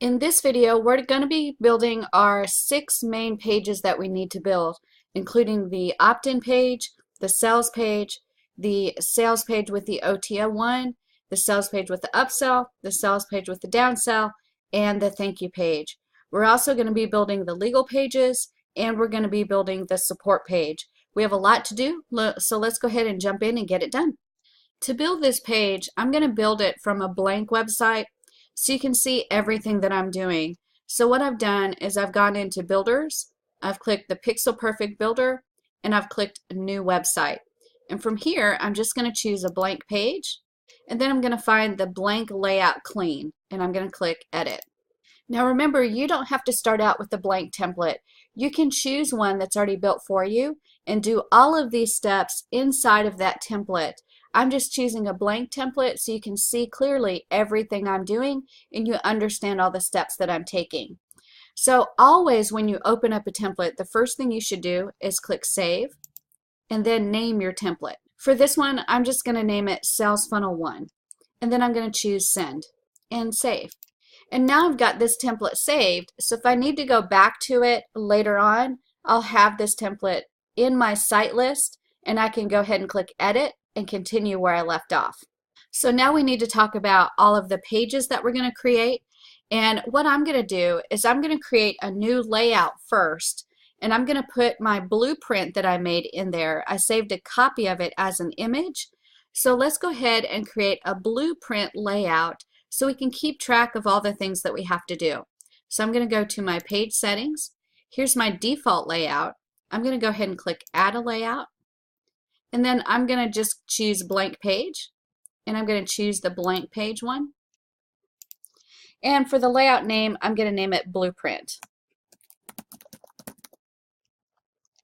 In this video, we're going to be building our 6 main pages that we need to build, including the opt-in page, the sales page with the OTO1, the sales page with the upsell, the sales page with the downsell, and the thank you page. We're also going to be building the legal pages, and we're going to be building the support page. We have a lot to do, so let's go ahead and jump in and get it done. To build this page, I'm going to build it from a blank website so you can see everything that I'm doing. So what I've done is I've gone into Builders, I've clicked the Pixel Perfect Builder, and I've clicked New Website. And from here, I'm just going to choose a blank page, and then I'm going to find the blank layout clean, and I'm going to click Edit. Now remember, you don't have to start out with a blank template. You can choose one that's already built for you and do all of these steps inside of that template. I'm just choosing a blank template so you can see clearly everything I'm doing and you understand all the steps that I'm taking. So always when you open up a template, the first thing you should do is click Save and then name your template. For this one, I'm just going to name it Sales Funnel 1, and then I'm going to choose Send and Save. And now I've got this template saved, so if I need to go back to it later on, I'll have this template in my site list and I can go ahead and click Edit and continue where I left off. So now we need to talk about all of the pages that we're going to create. And what I'm going to do is I'm going to create a new layout first, and I'm going to put my blueprint that I made in there. I saved a copy of it as an image. So let's go ahead and create a blueprint layout so we can keep track of all the things that we have to do. So I'm going to go to my page settings. Here's my default layout. I'm going to go ahead and click Add a Layout. And then I'm going to just choose blank page, and I'm going to choose the blank page one. And for the layout name, I'm going to name it Blueprint.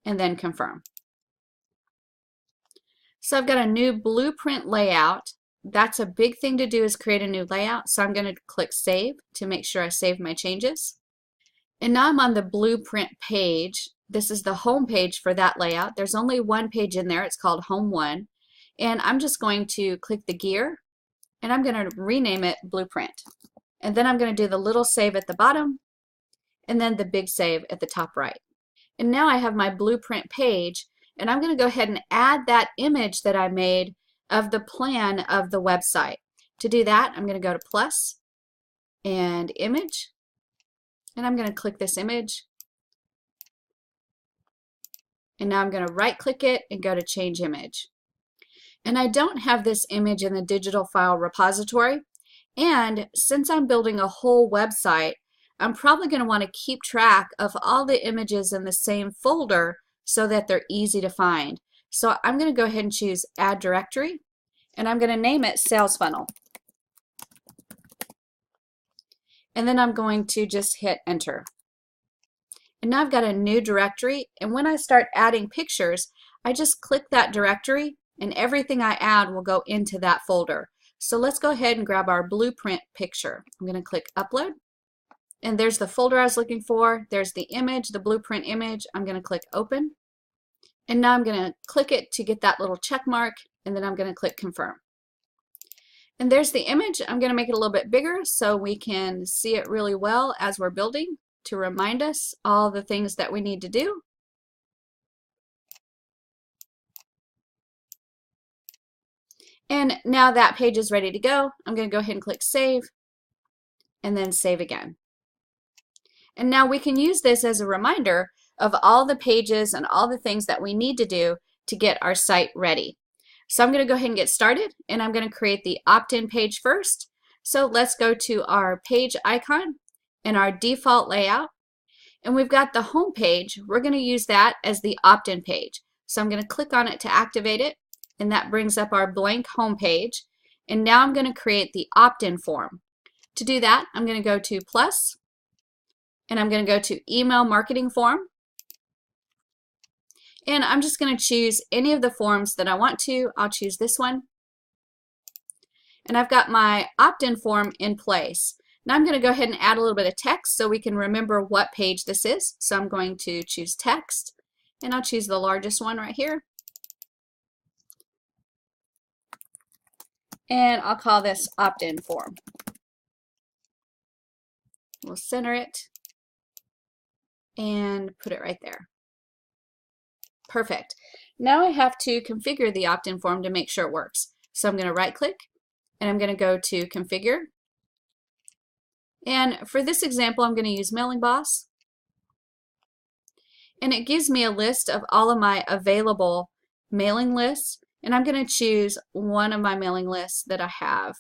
And then confirm. So I've got a new blueprint layout. That's a big thing to do, is create a new layout. So I'm going to click Save to make sure I save my changes. And now I'm on the blueprint page. This is the home page for that layout. There's only one page in there. It's called Home 1. And I'm just going to click the gear, and I'm going to rename it Blueprint. And then I'm going to do the little save at the bottom, and then the big save at the top right. And now I have my blueprint page, and I'm going to go ahead and add that image that I made of the plan of the website. To do that, I'm going to go to Plus and Image, and I'm going to click this image. And now I'm going to right click it and go to Change Image. And I don't have this image in the digital file repository. And since I'm building a whole website, I'm probably going to want to keep track of all the images in the same folder so that they're easy to find. So I'm going to go ahead and choose Add Directory, and I'm going to name it Sales Funnel. And then I'm going to just hit Enter. And now I've got a new directory, and when I start adding pictures, I just click that directory and everything I add will go into that folder. So let's go ahead and grab our blueprint picture. I'm going to click Upload, and there's the folder I was looking for. There's the image, the blueprint image. I'm going to click Open, and now I'm going to click it to get that little check mark, and then I'm going to click Confirm. And there's the image. I'm going to make it a little bit bigger so we can see it really well as we're building, to remind us all the things that we need to do. And now that page is ready to go. I'm going to go ahead and click Save, and then Save again. And now we can use this as a reminder of all the pages and all the things that we need to do to get our site ready. So I'm going to go ahead and get started, and I'm going to create the opt-in page first. So let's go to our page icon and our default layout, and we've got the home page. We're going to use that as the opt-in page. So I'm going to click on it to activate it, and that brings up our blank home page. And now I'm going to create the opt-in form. To do that, I'm going to go to Plus, and I'm going to go to Email Marketing Form. And I'm just going to choose any of the forms that I want to. I'll choose this one. And I've got my opt-in form in place. Now I'm going to go ahead and add a little bit of text so we can remember what page this is. So I'm going to choose Text, and I'll choose the largest one right here. And I'll call this opt-in form. We'll center it and put it right there. Perfect. Now I have to configure the opt-in form to make sure it works. So I'm going to right click and I'm going to go to configure. And for this example, I'm going to use Mailing Boss. And it gives me a list of all of my available mailing lists. And I'm going to choose one of my mailing lists that I have.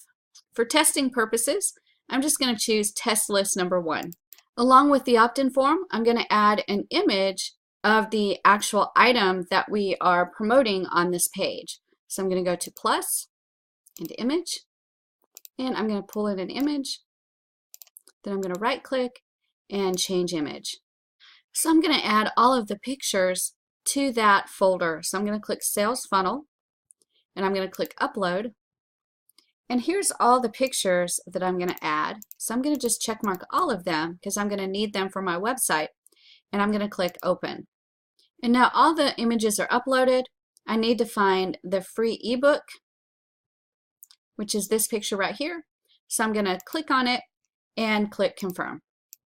For testing purposes, I'm just going to choose test list number 1. Along with the opt-in form, I'm going to add an image of the actual item that we are promoting on this page. So I'm going to go to plus and image, and I'm going to pull in an image. Then I'm going to right click and change image. So I'm going to add all of the pictures to that folder. So I'm going to click Sales Funnel, and I'm going to click Upload. And here's all the pictures that I'm going to add. So I'm going to just check mark all of them because I'm going to need them for my website. And I'm going to click Open. And now all the images are uploaded. I need to find the free ebook, which is this picture right here. So I'm going to click on it and click Confirm.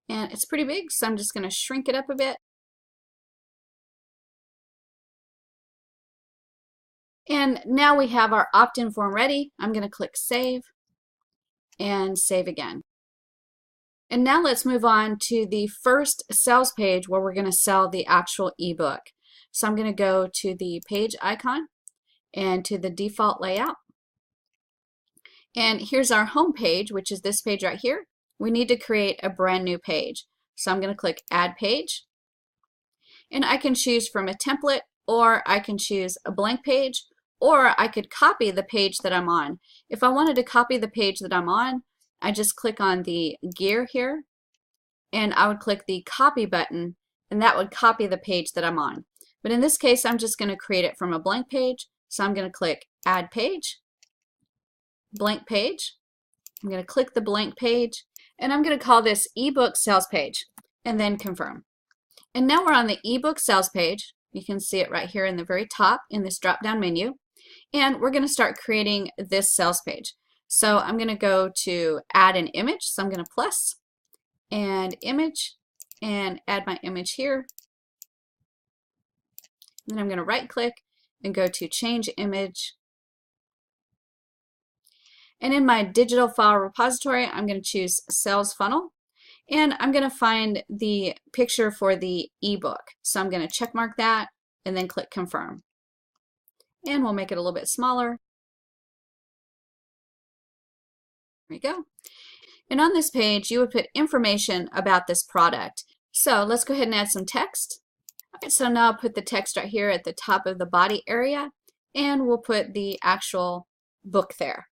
And it's pretty big, so I'm just going to shrink it up a bit. And now we have our opt-in form ready. I'm going to click Save and Save again. And now let's move on to the first sales page where we're going to sell the actual ebook. So I'm going to go to the page icon and to the default layout. And here's our home page, which is this page right here. We need to create a brand new page. So I'm going to click Add Page. And I can choose from a template, or I can choose a blank page, or I could copy the page that I'm on. If I wanted to copy the page that I'm on, I just click on the gear here, and I would click the copy button, and that would copy the page that I'm on. But in this case, I'm just going to create it from a blank page, so I'm going to click Add Page, Blank Page. I'm going to click the blank page, and I'm going to call this ebook sales page, and then confirm. And now we're on the ebook sales page. You can see it right here in the very top in this drop-down menu. And we're going to start creating this sales page. So I'm going to go to add an image. So I'm going to plus and image and add my image here. And then I'm going to right click and go to change image. And in my digital file repository, I'm going to choose sales funnel. And I'm going to find the picture for the ebook. So I'm going to check mark that and then click confirm. And we'll make it a little bit smaller. There we go. And on this page, you would put information about this product. So let's go ahead and add some text. Okay, so now I'll put the text right here at the top of the body area, and we'll put the actual book there.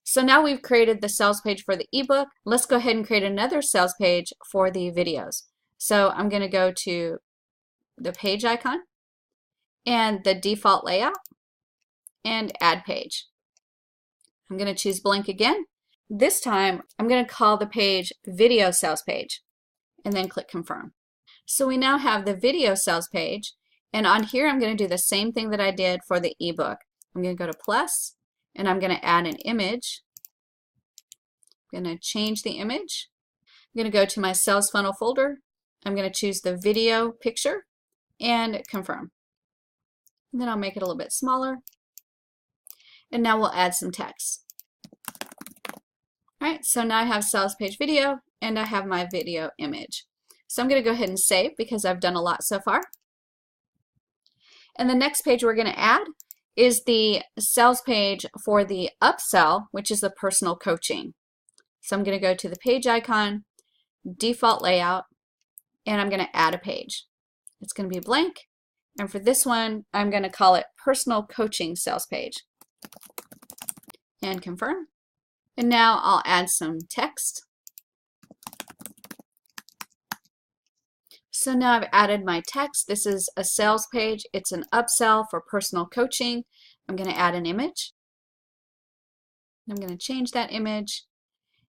So now we've created the sales page for the ebook. Let's go ahead and create another sales page for the videos. So I'm going to go to the page icon and the default layout and add page. I'm going to choose blank again. This time I'm going to call the page video sales page and then click confirm. So we now have the video sales page, and on here I'm going to do the same thing that I did for the ebook. I'm going to go to plus and I'm going to add an image. I'm going to change the image. I'm going to go to my sales funnel folder. I'm going to choose the video picture and confirm. And then I'll make it a little bit smaller. And now we'll add some text. All right, so now I have sales page video and I have my video image. So I'm going to go ahead and save because I've done a lot so far. And the next page we're going to add is the sales page for the upsell, which is the personal coaching. So I'm going to go to the page icon, default layout, and I'm going to add a page. It's going to be blank. And for this one, I'm going to call it personal coaching sales page. And confirm. And now I'll add some text. So now I've added my text. This is a sales page. It's an upsell for personal coaching. I'm going to add an image. I'm going to change that image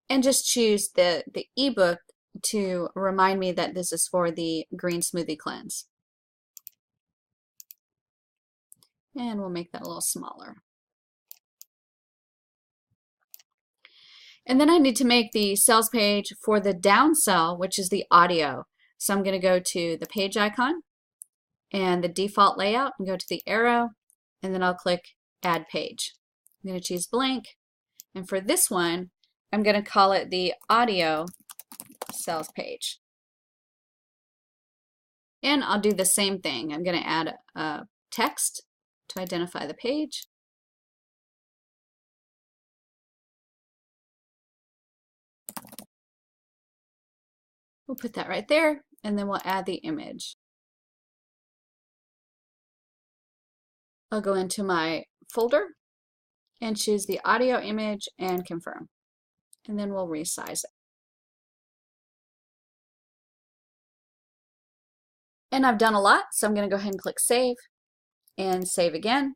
and just choose the ebook to remind me that this is for the green smoothie cleanse. And we'll make that a little smaller. And then I need to make the sales page for the downsell, which is the audio. So I'm going to go to the page icon and the default layout and go to the arrow, and then I'll click Add Page. I'm going to choose blank, and for this one, I'm going to call it the audio sales page. And I'll do the same thing. I'm going to add a text to identify the page. We'll put that right there, and then we'll add the image. I'll go into my folder and choose the audio image and confirm. And then we'll resize it. And I've done a lot, so I'm going to go ahead and click Save and save again.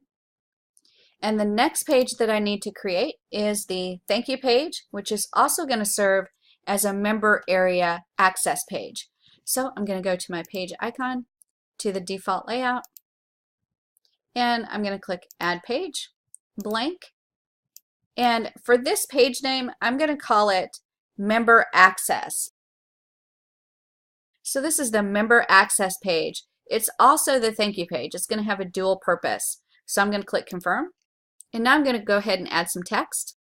And the next page that I need to create is the thank you page, which is also going to serve as a member area access page. So I'm going to go to my page icon, to the default layout, and I'm going to click Add Page, blank. And for this page name, I'm going to call it Member Access. So this is the Member Access page. It's also the thank you page. It's going to have a dual purpose. So I'm going to click Confirm. And now I'm going to go ahead and add some text.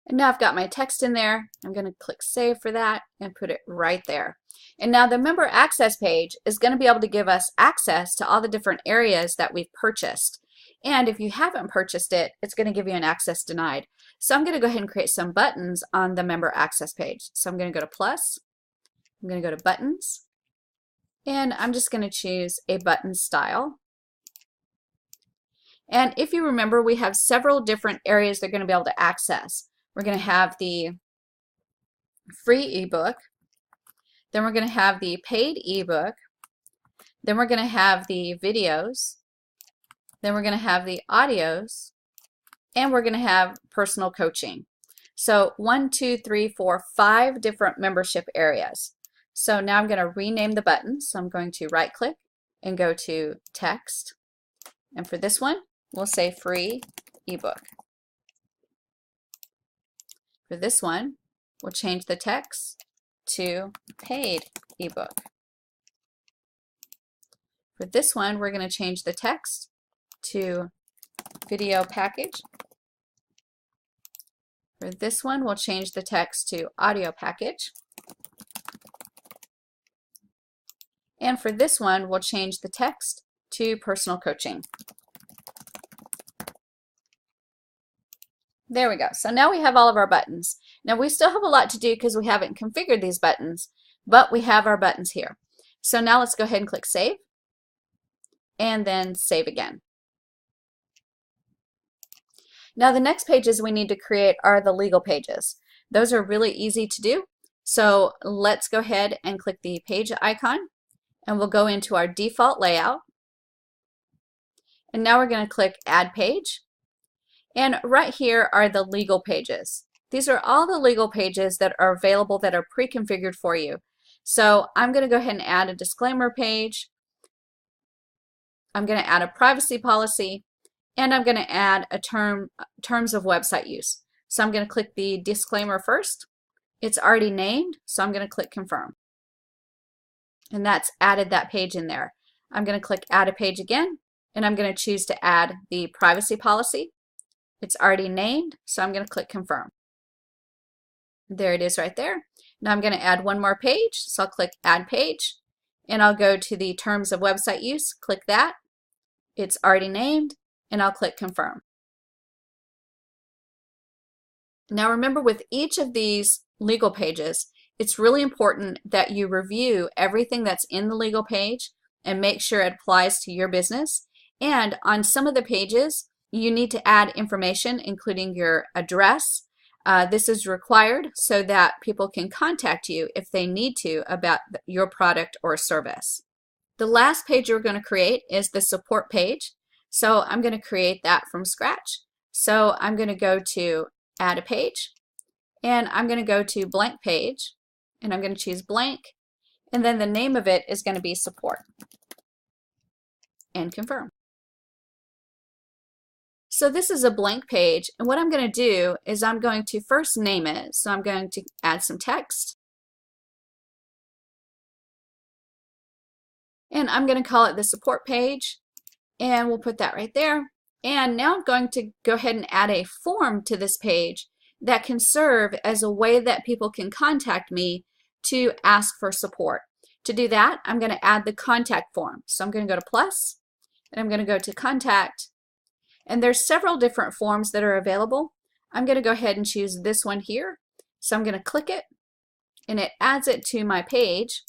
And now I've got my text in there. I'm going to click Save for that and put it right there. And now the Member Access page is going to be able to give us access to all the different areas that we've purchased. And if you haven't purchased it, it's going to give you an access denied. So I'm going to go ahead and create some buttons on the Member Access page. So I'm going to go to Plus. I'm going to go to Buttons. And I'm just going to choose a button style. And if you remember, we have several different areas they're going to be able to access. We're going to have the free ebook, then we're going to have the paid ebook, then we're going to have the videos, then we're going to have the audios, and we're going to have personal coaching. So 1, 2, 3, 4, 5 different membership areas. So now I'm going to rename the buttons. So I'm going to right click and go to text. And for this one, we'll say free ebook. For this one, we'll change the text to paid ebook. For this one, we're going to change the text to video package. For this one, we'll change the text to audio package. And for this one, we'll change the text to personal coaching. There we go. So now we have all of our buttons. Now we still have a lot to do because we haven't configured these buttons, but we have our buttons here. So now let's go ahead and click Save, and then Save again. Now the next pages we need to create are the legal pages. Those are really easy to do. So let's go ahead and click the page icon, and we'll go into our default layout. And now we're going to click Add Page. And right here are the legal pages. These are all the legal pages that are available that are pre-configured for you. So I'm going to go ahead and add a disclaimer page. I'm going to add a privacy policy, and I'm going to add a terms of website use. So I'm going to click the disclaimer first. It's already named, so I'm going to click Confirm. And that's added that page in there. I'm going to click Add a Page again, and I'm going to choose to add the privacy policy. It's already named, so I'm going to click Confirm. There it is right there. Now I'm going to add one more page, so I'll click Add Page, and I'll go to the Terms of Website Use, click that. It's already named, and I'll click Confirm. Now remember, with each of these legal pages, it's really important that you review everything that's in the legal page and make sure it applies to your business. And on some of the pages, you need to add information, including your address. This is required so that people can contact you if they need to about your product or service. The last page you're going to create is the support page. So I'm going to create that from scratch. So I'm going to go to Add a Page, and I'm going to go to Blank Page, and I'm going to choose blank, and then the name of it is going to be support, and confirm. So this is a blank page, and what I'm going to do is I'm going to first name it. So I'm going to add some text, and I'm going to call it the support page, and we'll put that right there. And now I'm going to go ahead and add a form to this page that can serve as a way that people can contact me to ask for support. To do that, I'm going to add the contact form. So I'm going to go to plus, and I'm going to go to contact, and there's several different forms that are available. I'm going to go ahead and choose this one here. So I'm going to click it, and it adds it to my page,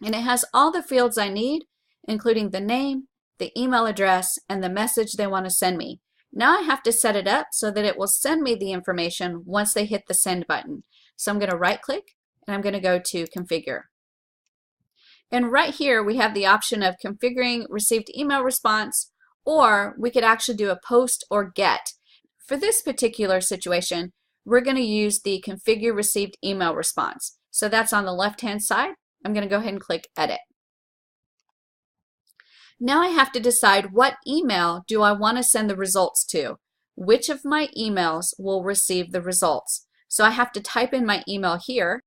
and it has all the fields I need, including the name, the email address, and the message they want to send me. Now I have to set it up so that it will send me the information once they hit the send button. So I'm going to right click, and I'm going to go to configure. And right here we have the option of configuring received email response, or we could actually do a post or get. For this particular situation, we're going to use the configure received email response. So that's on the left hand side. I'm going to go ahead and click edit. Now I have to decide what email do I want to send the results to. Which of my emails will receive the results? So I have to type in my email here.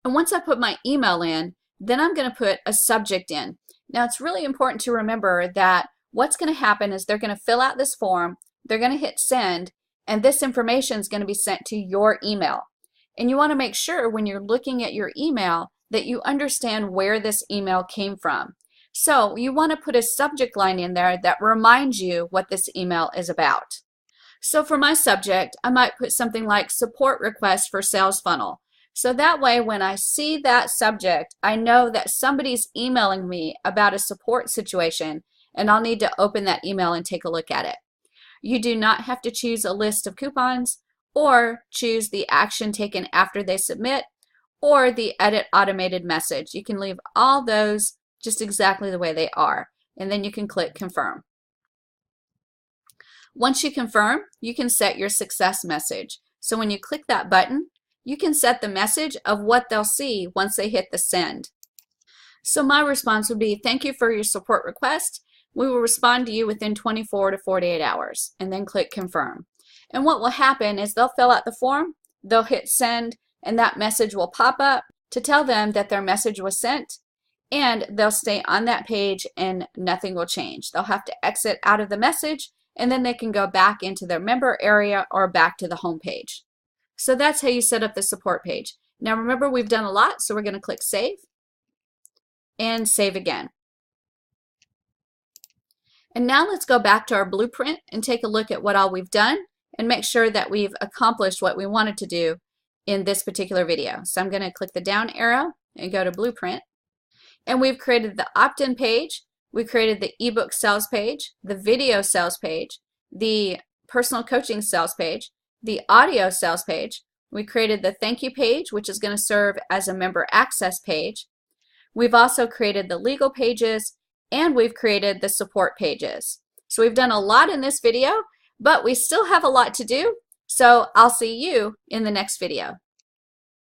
And once I put my email in, then I'm going to put a subject in. Now it's really important to remember that what's going to happen is they're going to fill out this form, they're going to hit send, and this information is going to be sent to your email. And you want to make sure when you're looking at your email that you understand where this email came from. So you want to put a subject line in there that reminds you what this email is about. So for my subject, I might put something like support request for sales funnel. So that way when I see that subject, I know that somebody's emailing me about a support situation, and I'll need to open that email and take a look at it. You do not have to choose a list of coupons, or choose the action taken after they submit, or the edit automated message. You can leave all those just exactly the way they are, and then you can click confirm. Once you confirm, you can set your success message. So when you click that button, you can set the message of what they'll see once they hit the send. So my response would be, thank you for your support request. We will respond to you within 24 to 48 hours, and then click confirm. And what will happen is they'll fill out the form, they'll hit send, and that message will pop up to tell them that their message was sent, and they'll stay on that page and nothing will change. They'll have to exit out of the message, and then they can go back into their member area or back to the home page. So that's how you set up the support page. Now remember, we've done a lot, so we're going to click save and save again. And now let's go back to our blueprint and take a look at what all we've done and make sure that we've accomplished what we wanted to do in this particular video. So I'm going to click the down arrow and go to blueprint. And we've created the opt-in page, we created the ebook sales page, the video sales page, the personal coaching sales page, the audio sales page. We created the thank you page, which is going to serve as a member access page. We've also created the legal pages, and we've created the support pages. So we've done a lot in this video, but we still have a lot to do. So I'll see you in the next video.